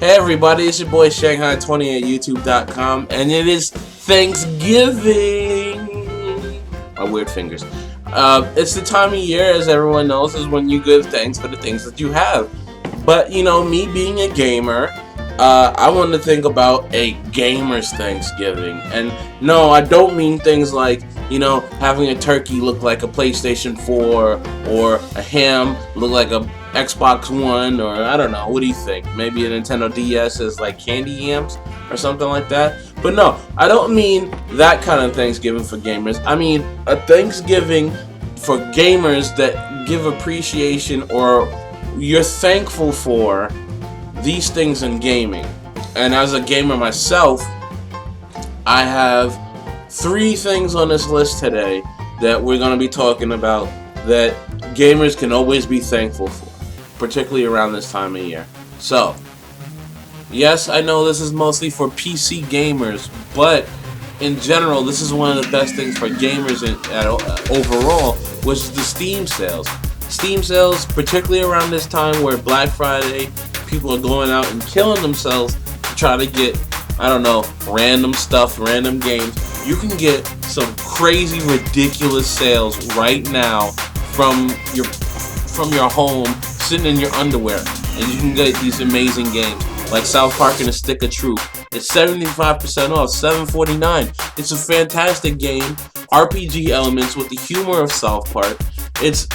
Hey everybody, it's your boy Shanghai20 at YouTube.com, and it is Thanksgiving. My weird fingers. It's the time of year, as everyone knows, is when you give thanks for the things that you have. But you know, me being a gamer, I want to think about a gamer's Thanksgiving. And no, I don't mean things like, you know, having a turkey look like a PlayStation 4 or a ham look like a Xbox One, or I don't know, what do you think? Maybe a Nintendo DS is like candy yams or something like that. But no, I don't mean that kind of Thanksgiving for gamers. I mean a Thanksgiving for gamers that give appreciation, or you're thankful for these things in gaming. And as a gamer myself, I have 3 things on this list today that we're going to be talking about that gamers can always be thankful for, particularly around this time of year. So, yes, I know this is mostly for PC gamers, but in general, this is one of the best things for gamers overall, which is the Steam sales. Steam sales, particularly around this time where Black Friday, people are going out and killing themselves to try to get, I don't know, random stuff, random games. You can get some crazy, ridiculous sales right now from your home, sitting in your underwear, and you can get these amazing games like South Park and a Stick of Truth. It's 75% off, $7.49. It's a fantastic game, RPG elements with the humor of South Park. It's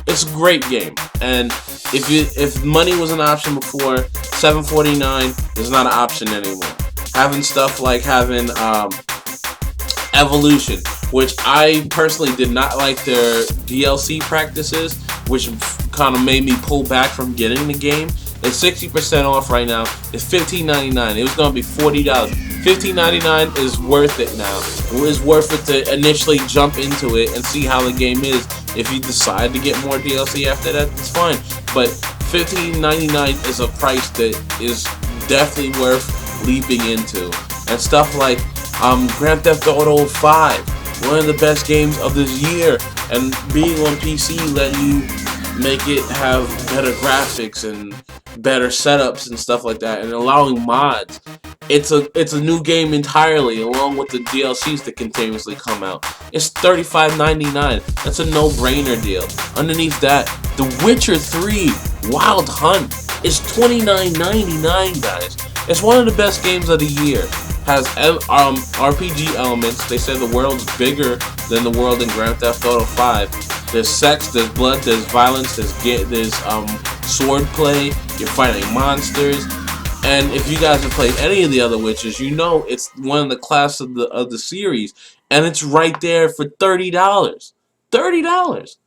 a great game, and if money was an option before, $7.49 is not an option anymore. Having stuff like having Evolution, which I personally did not like their DLC practices, which kind of made me pull back from getting the game. It's 60% off right now. It's $15.99. It was going to be $40. $15.99 is worth it now. It was worth it to initially jump into it and see how the game is. If you decide to get more DLC after that, it's fine. But $15.99 is a price that is definitely worth leaping into. And stuff like Grand Theft Auto 5, one of the best games of this year, and being on PC let you make it have better graphics and better setups and stuff like that, and allowing mods. It's a new game entirely, along with the DLCs that continuously come out. It's $35.99. That's a no-brainer deal. Underneath that, The Witcher 3 Wild Hunt is $29.99, guys. It's one of the best games of the year. Has RPG elements. They say the world's bigger than the world in Grand Theft Auto 5. There's sex, there's blood, there's violence, there's sword play. You're fighting monsters. And if you guys have played any of the other Witchers, you know it's one of the class of the series, and it's right there for $30. $30.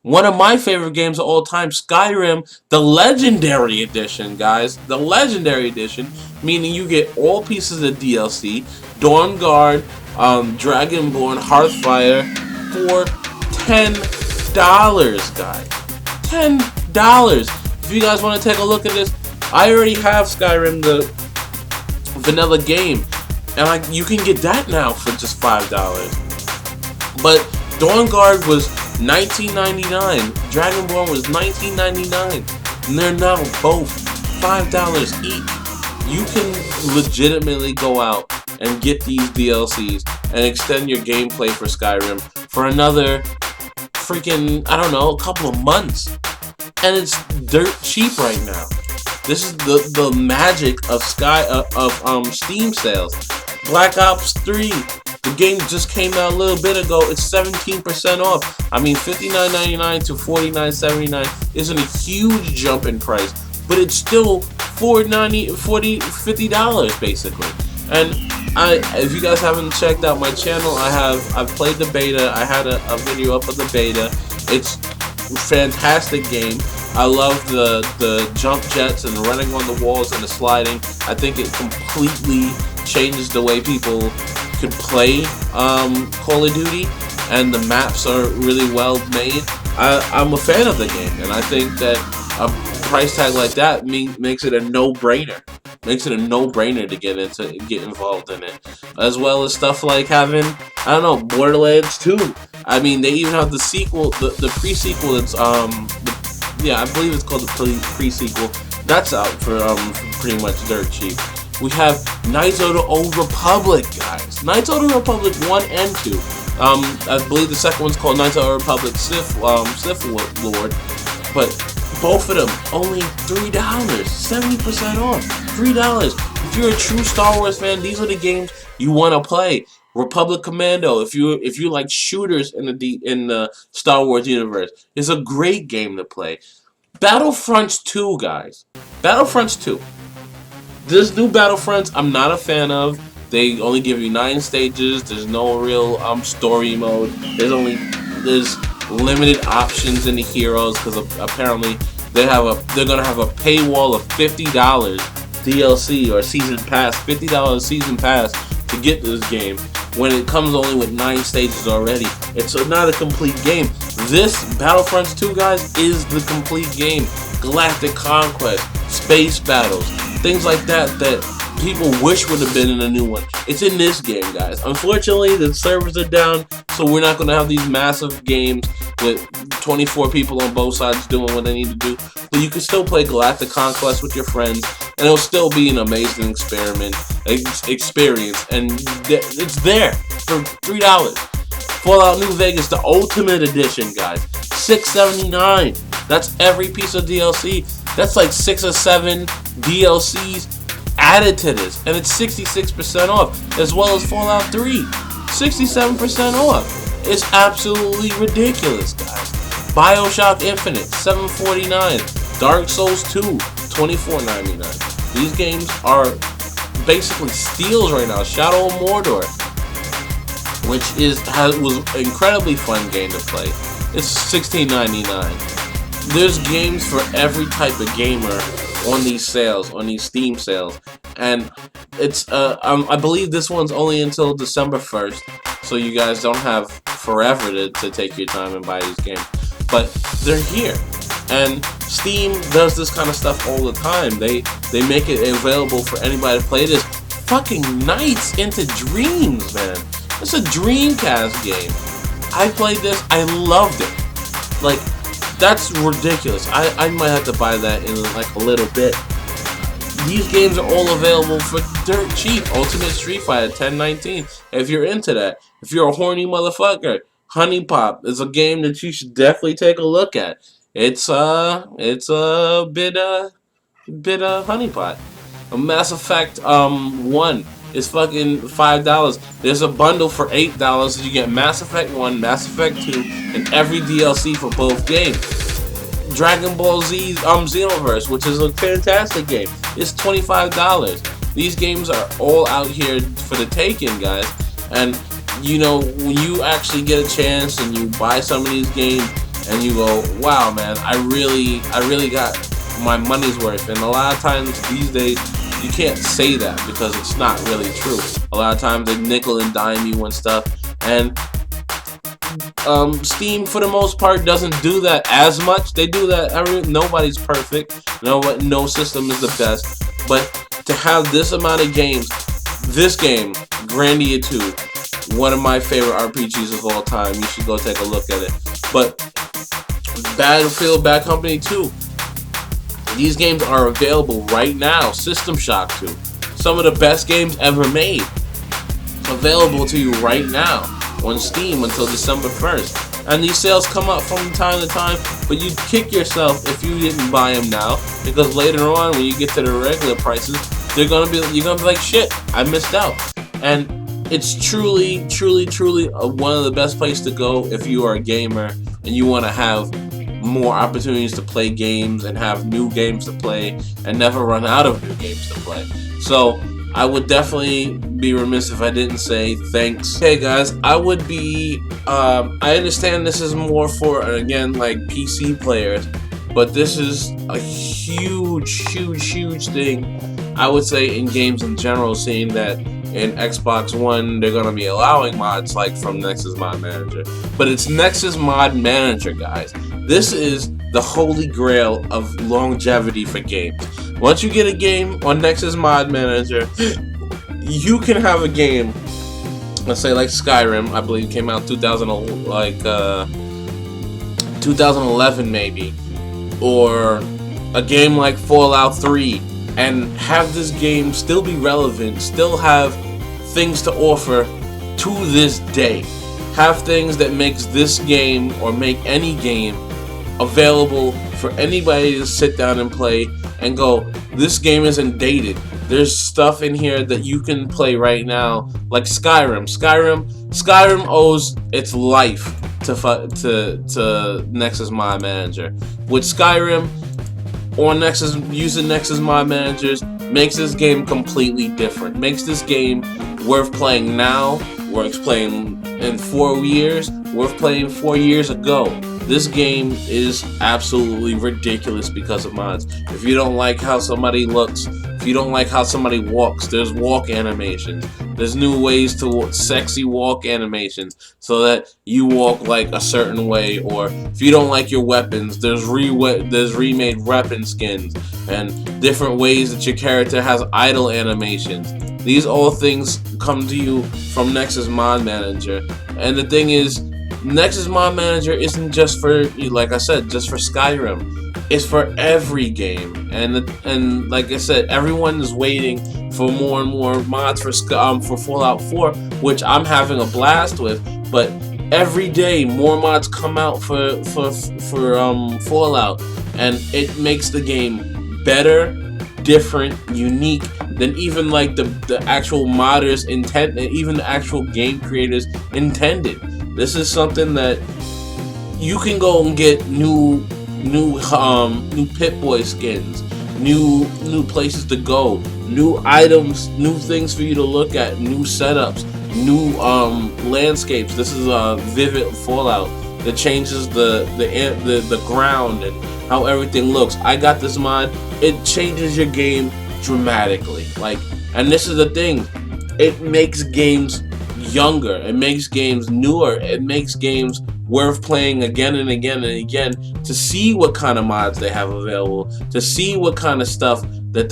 One of my favorite games of all time, Skyrim, the Legendary Edition, guys. The Legendary Edition, meaning you get all pieces of DLC, Dawnguard, Dragonborn, Hearthfire, for $10, guys. $10. If you guys want to take a look at this, I already have Skyrim, the vanilla game, and you can get that now for just $5. But Dawnguard was $19.99. Dragonborn was $19.99, and they're now both $5 each. You can legitimately go out and get these DLCs and extend your gameplay for Skyrim for another freaking, I don't know, a couple of months, and it's dirt cheap right now. This is the magic of Steam sales. Black Ops 3. The game just came out a little bit ago. It's 17% off. I mean, $59.99 to $49.79 isn't a huge jump in price, but it's still $50 basically. And if you guys haven't checked out my channel, I've played the beta. I had a video up of the beta. It's a fantastic game. I love the jump jets and running on the walls and the sliding. I think it completely changes the way people could play Call of Duty, and the maps are really well made. I'm a fan of the game, and I think that a price tag like that makes it a no-brainer. Makes it a no-brainer to get involved in it, as well as stuff like having, I don't know, Borderlands 2. I mean, they even have the sequel, the pre-sequel. It's yeah, I believe it's called the pre-sequel. That's out for pretty much dirt cheap. We have Knights of the Old Republic, guys. Knights of the Republic 1 and 2. I believe the second one's called Knights of the Republic Sith Lord. But both of them only $3, 70% off, $3. If you're a true Star Wars fan, these are the games you want to play. Republic Commando, if you like shooters in the Star Wars universe, is a great game to play. Battlefronts 2, guys. Battlefronts 2. This new Battlefronts, I'm not a fan of. They only give you 9 stages. There's no real story mode. There's limited options in the heroes because apparently they're gonna have a paywall of $50 DLC or season pass, $50 season pass to get this game. When it comes only with 9 stages already, it's not a complete game. This Battlefronts 2, guys, is the complete game. Galactic conquest, space battles, things like that people wish would have been in a new one. It's in this game, guys. Unfortunately, the servers are down, so we're not going to have these massive games with 24 people on both sides doing what they need to do. But you can still play Galactic Conquest with your friends, and it'll still be an amazing experience. And it's there for $3. Fallout New Vegas, the Ultimate Edition, guys, $6.79. That's every piece of DLC. That's like 6 or 7 DLCs added to this, and it's 66% off, as well as Fallout 3, 67% off. It's absolutely ridiculous, guys. BioShock Infinite, $7.49. Dark Souls 2, $24.99. These games are basically steals right now. Shadow of Mordor, which was an incredibly fun game to play. It's $16.99. There's games for every type of gamer on these sales, on these Steam sales, and it's I believe this one's only until December 1st, so you guys don't have forever to take your time and buy these games, but they're here. And Steam does this kind of stuff all the time. They make it available for anybody to play this. Fucking Nights into Dreams, man. It's a Dreamcast game. I played this. I loved it. Like, that's ridiculous. I might have to buy that in like a little bit. These games are all available for dirt cheap. Ultimate Street Fighter, $10.19. If you're into that, if you're a horny motherfucker, Honey Pop is a game that you should definitely take a look at. It's a bit Honey Pot. A Mass Effect 1 is fucking $5. There's a bundle for $8 so you get Mass Effect 1, Mass Effect 2, and every DLC for both games. Dragon Ball Z Xenoverse, which is a fantastic game, is $25. These games are all out here for the taking, guys. And you know, when you actually get a chance and you buy some of these games and you go, wow, man, I really got my money's worth. And a lot of times these days you can't say that because it's not really true. A lot of times they nickel and dime you and stuff, and Steam for the most part doesn't do that as much. They do that nobody's perfect. No system is the best, but to have this amount of games, this game, Grandia 2, one of my favorite RPGs of all time. You should go take a look at it. But Battlefield Bad Company 2. These games are available right now. System Shock 2. Some of the best games ever made. Available to you right now on Steam until December 1st. And these sales come up from time to time, but you kick yourself if you didn't buy them now, because later on when you get to the regular prices, you're gonna be like, shit, I missed out. And it's truly one of the best places to go if you are a gamer and you want to have more opportunities to play games and have new games to play and never run out of new games to play. So I would definitely be remiss if I didn't say thanks. Hey guys, I understand this is more for, again, like PC players, but this is a huge thing, I would say, in games in general, seeing that in Xbox One they're gonna be allowing mods like from Nexus Mod Manager. But it's Nexus Mod Manager, guys. This is the holy grail of longevity for games. Once you get a game on Nexus Mod Manager, you can have a game, let's say like Skyrim, I believe came out 2011 maybe, or a game like Fallout 3 and have this game still be relevant, still have things to offer to this day. Have things that makes this game or make any game available for anybody to sit down and play and go, this game isn't dated. There's stuff in here that you can play right now, like Skyrim. Skyrim owes its life to Nexus Mod Manager. With Skyrim on Nexus, using Nexus Mod Managers makes this game completely different. Makes this game worth playing now, worth playing in 4 years, worth playing 4 years ago. This game is absolutely ridiculous because of mods. If you don't like how somebody looks, if you don't like how somebody walks, there's walk animations. There's new ways to sexy walk animations so that you walk like a certain way. Or if you don't like your weapons, there's remade weapon skins and different ways that your character has idle animations. These all things come to you from Nexus Mod Manager. And the thing is, Nexus Mod Manager isn't just for, like I said, just for Skyrim. It's for every game, and like I said, everyone is waiting for more and more mods for Fallout 4, which I'm having a blast with. But every day, more mods come out for Fallout, and it makes the game better, different, unique than even like the actual modders intent, even the actual game creators intended. This is something that you can go and get new Pip-Boy skins, new places to go, new items, new things for you to look at, new setups, new landscapes. This is a vivid Fallout that changes the ground and how everything looks. I got this mod. It changes your game dramatically. And this is the thing. It makes games younger. It makes games newer. It makes games worth playing again and again and again to see what kind of mods they have available, to see what kind of stuff that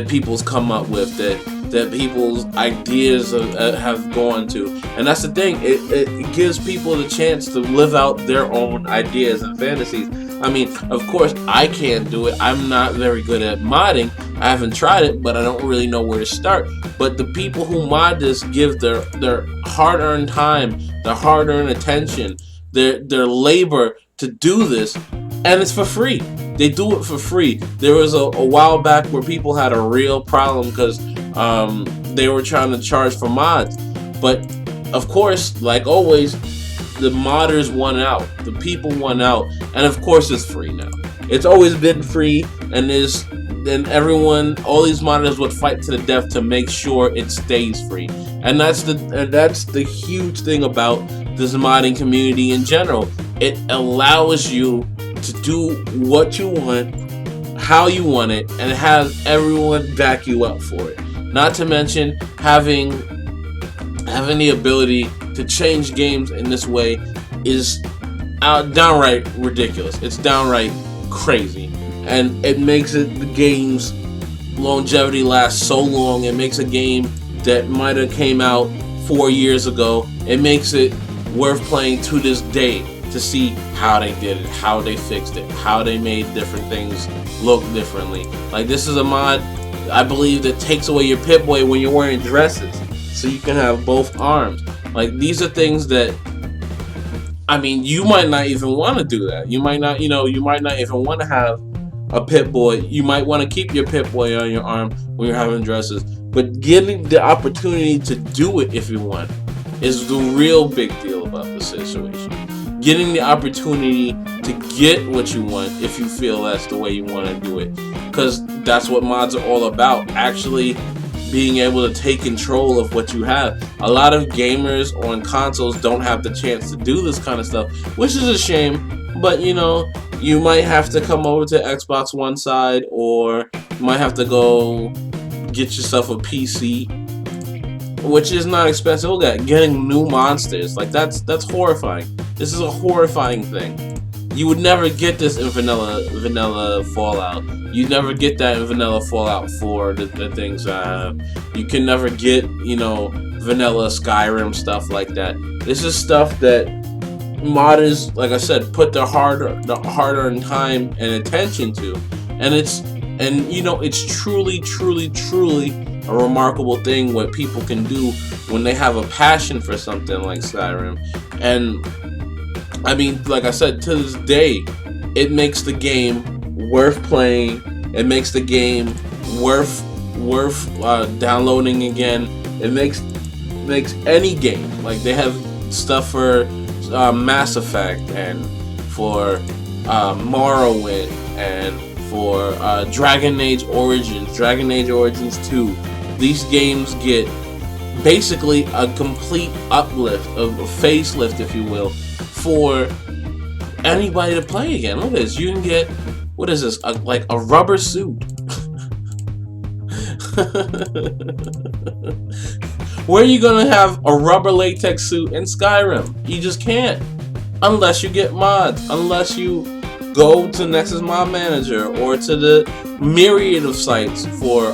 people's come up with, that people's ideas have gone to. And that's the thing. It gives people the chance to live out their own ideas and fantasies. I mean, of course, I can't do it. I'm not very good at modding. I haven't tried it, but I don't really know where to start. But the people who mod this give their hard-earned time, their hard-earned attention, their labor to do this, and it's for free. They do it for free. There was a while back where people had a real problem because they were trying to charge for mods. But, of course, like always, the modders won out. The people won out. And of course it's free now. It's always been free, and everyone, all these modders would fight to the death to make sure it stays free. And that's the huge thing about this modding community in general. It allows you to do what you want, how you want it, and have everyone back you up for it. Not to mention having the ability to change games in this way is downright ridiculous. It's downright crazy, and it makes the game's longevity last so long. It makes a game that might have came out 4 years ago, it makes it worth playing to this day to see how they did it, how they fixed it, how they made different things look differently. Like, this is a mod, I believe, that takes away your Pip-Boy when you're wearing dresses, so you can have both arms. Like, these are things that, I mean, you might not even want to do that. You might not, you might not even want to have a Pip-Boy. You might want to keep your Pip-Boy on your arm when you're having dresses. But getting the opportunity to do it if you want is the real big deal about the situation. Getting the opportunity to get what you want if you feel that's the way you want to do it. Because that's what mods are all about. Actually being able to take control of what you have. A lot of gamers on consoles don't have the chance to do this kind of stuff, which is a shame. But you might have to come over to Xbox One side, or you might have to go get yourself a PC, which is not expensive. Look at getting new monsters. Like, that's horrifying. This is a horrifying thing. You would never get this in vanilla Fallout. You'd never get that in vanilla Fallout 4, the things I have. You can never get, vanilla Skyrim stuff like that. This is stuff that modders, like I said, put their hard-earned time and attention to, and it's truly a remarkable thing what people can do when they have a passion for something like Skyrim. And I mean, like I said, to this day, it makes the game worth playing. It makes the game worth downloading again. It makes any game, like they have stuff for Mass Effect and for Morrowind and for Dragon Age Origins 2. These games get basically a complete uplift, a facelift, if you will, for anybody to play again. Look at this. You can get, what is this? Like a rubber suit. Where are you gonna have a rubber latex suit in Skyrim? You just can't, unless you get mods, unless you go to Nexus Mod Manager or to the myriad of sites for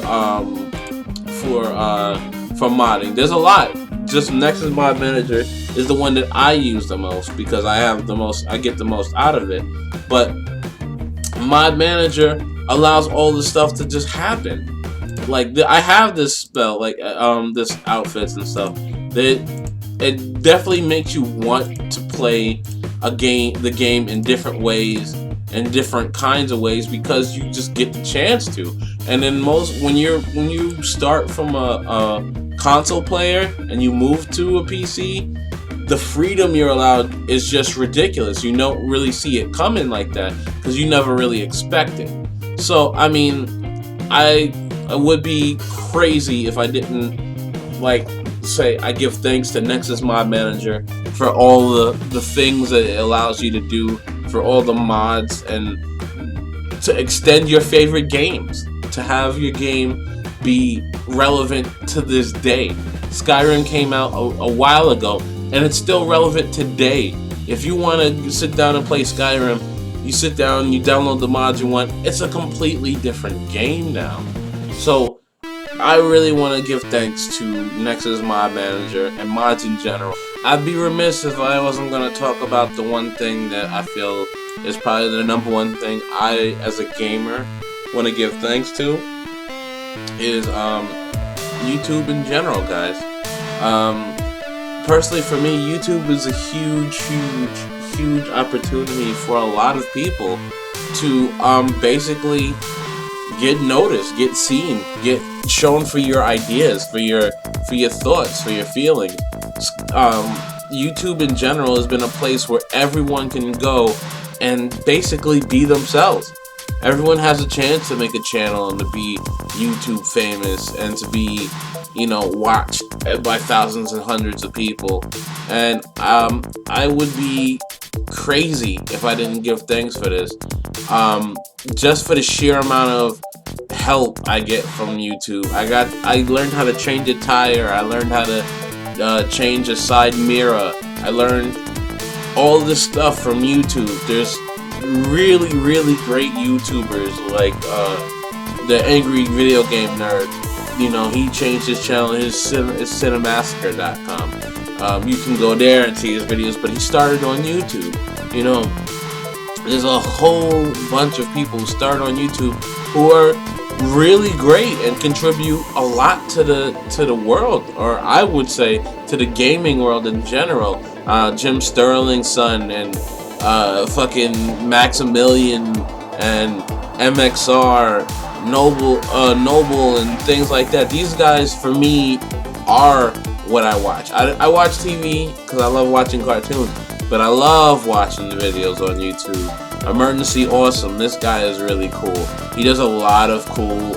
modding. There's a lot. Just Nexus Mod Manager is the one that I use the most because I get the most out of it. But Mod Manager allows all the stuff to just happen. Like I have this spell, like this outfits and stuff. It definitely makes you want to play the game in different ways and different kinds of ways because you just get the chance to. And then when you start from a console player and you move to a PC, the freedom you're allowed is just ridiculous. You don't really see it coming like that because you never really expect it. So I mean, I would be crazy if I didn't say I give thanks to Nexus Mod Manager for all the things that it allows you to do, for all the mods, and to extend your favorite games, to have your game be relevant to this day. Skyrim came out a while ago and it's still relevant today. If you want to sit down and play Skyrim, you sit down, you download the mods you want. It's a completely different game now. So I really want to give thanks to Nexus Mod Manager and mods in general. I'd be remiss if I wasn't going to talk about the one thing that I feel is probably the number one thing I, as a gamer, want to give thanks to is YouTube in general, guys. Personally, for me, YouTube is a huge opportunity for a lot of people to basically get noticed, get seen, get shown for your ideas, for your thoughts, for your feelings. YouTube in general has been a place where everyone can go and basically be themselves. Everyone has a chance to make a channel and to be YouTube famous and to be, watched by thousands and hundreds of people. And I would be crazy if I didn't give thanks for this. Just for the sheer amount of help I get from YouTube. I learned how to change a tire. I learned how to change a side mirror. I learned all this stuff from YouTube. There's really great YouTubers like the Angry Video Game Nerd. He changed his channel. His Cinemassacre.com. You can go there and see his videos, but he started on YouTube. There's a whole bunch of people who start on YouTube who are really great and contribute a lot to the world, or I would say to the gaming world in general. Jim Sterling's son and fucking Maximilian and MXR, Noble and things like that. These guys, for me, are what I watch. I watch TV because I love watching cartoons, but I love watching the videos on YouTube. Emergency Awesome, this guy is really cool. He does a lot of cool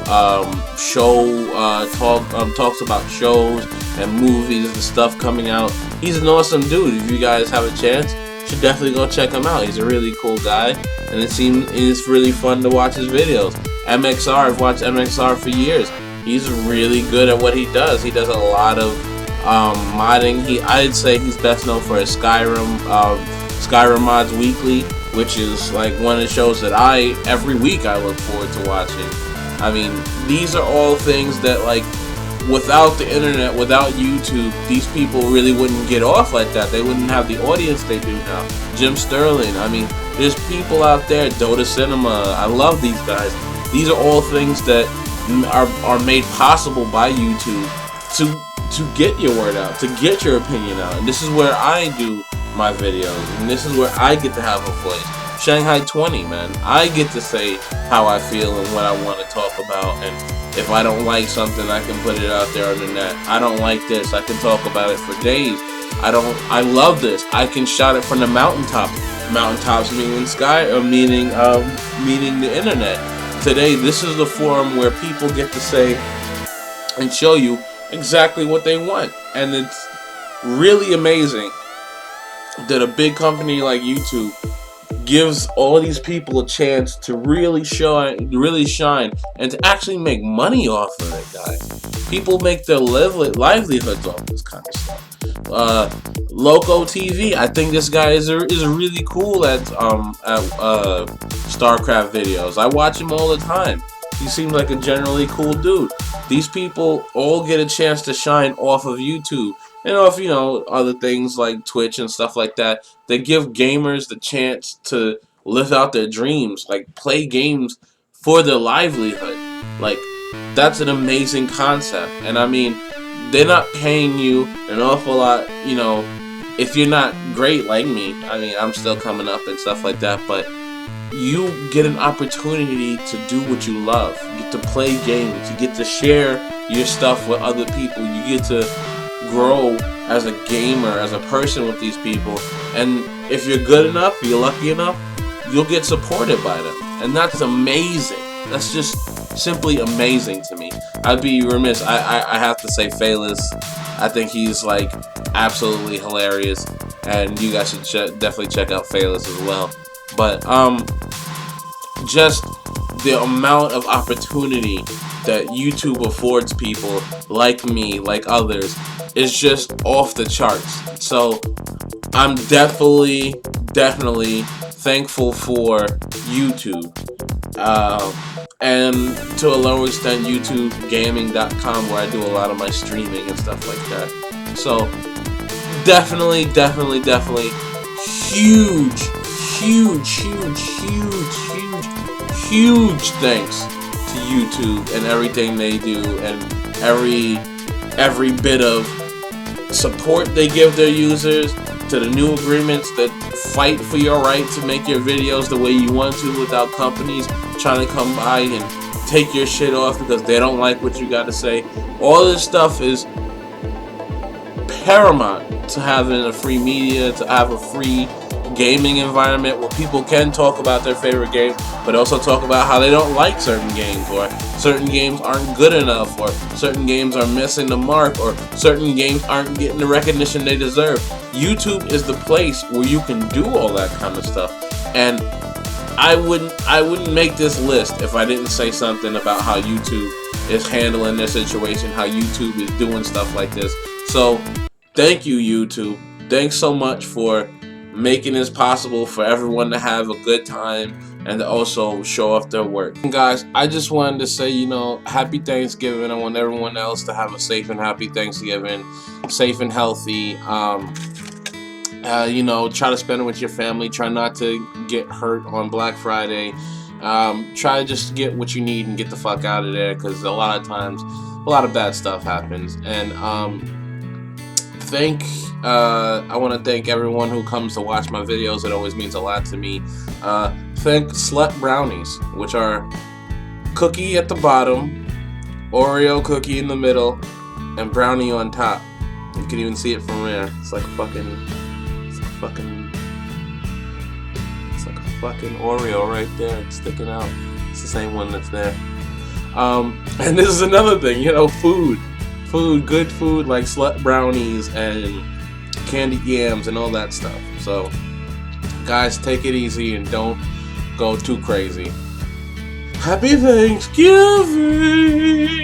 talks about shows and movies and stuff coming out. He's an awesome dude. If you guys have a chance, you should definitely go check him out. He's a really cool guy, and it's really fun to watch his videos. MXR, I've watched MXR for years. He's really good at what he does. He does a lot of modding. I'd say he's best known for his Skyrim Mods Weekly, which is like one of the shows that every week I look forward to watching. I mean, these are all things that without the internet, without YouTube, these people really wouldn't get off like that. They wouldn't have the audience they do now. Jim Sterling, I mean, there's people out there, Dota Cinema, I love these guys. These are all things that are made possible by YouTube to get your word out, to get your opinion out. And this is where I do my videos, and this is where I get to have a voice. Shanghai 20, man, I get to say how I feel and what I want to talk about, and if I don't like something, I can put it out there on the net. I don't like this, I can talk about it for days. I love this, I can shout it from the mountaintop. Mountaintops meaning sky, or meaning the internet. Today, this is the forum where people get to say and show you exactly what they want, and it's really amazing that a big company like YouTube gives all these people a chance to really shine, and to actually make money off of it, guys. People make their livelihoods off this kind of stuff. Loco TV, I think this guy is really cool at StarCraft videos. I watch him all the time. He seems like a generally cool dude. These people all get a chance to shine off of YouTube and off, you know, other things like Twitch and stuff like that. They give gamers the chance to live out their dreams, like play games for their livelihood. Like, that's an amazing concept. And I mean, they're not paying you an awful lot, you know, if you're not great like me. I mean, I'm still coming up and stuff like that, but you get an opportunity to do what you love. You get to play games. You get to share your stuff with other people. You get to grow as a gamer, as a person with these people. And if you're good enough, you're lucky enough, you'll get supported by them. And that's amazing. That's just simply amazing to me. I'd be remiss. I have to say Phaelus. I think he's like absolutely hilarious. And you guys should definitely check out Phaelus as well. But just the amount of opportunity that YouTube affords people like me, like others, is just off the charts. So I'm definitely thankful for YouTube. And to a lower extent, YouTubeGaming.com, where I do a lot of my streaming and stuff like that. So definitely huge thanks to YouTube and everything they do, and every bit of support they give their users, to the new agreements that fight for your right to make your videos the way you want to without companies trying to come by and take your shit off because they don't like what you got to say. All this stuff is paramount to having a free media, to have a free gaming environment where people can talk about their favorite game, but also talk about how they don't like certain games, or certain games aren't good enough, or certain games are missing the mark, or certain games aren't getting the recognition they deserve. YouTube is the place where you can do all that kind of stuff. And I wouldn't make this list if I didn't say something about how YouTube is handling their situation, how YouTube is doing stuff like this. So thank you, YouTube. Thanks so much for making this possible for everyone to have a good time and to also show off their work. And guys, I just wanted to say, you know, happy Thanksgiving. I want everyone else to have a safe and happy Thanksgiving, safe and healthy. You know, try to spend it with your family. Try not to get hurt on Black Friday. Try to just get what you need and get the fuck out of there, because a lot of times a lot of bad stuff happens. And I want to thank everyone who comes to watch my videos. It always means a lot to me. Thank Slut Brownies, which are cookie at the bottom, Oreo cookie in the middle, and brownie on top. You can even see it from there. It's like a fucking Oreo right there, sticking out. It's the same one that's there. And this is another thing, you know, food, good food like Slut Brownies and candied yams and all that stuff. So guys, take it easy and don't go too crazy. Happy Thanksgiving!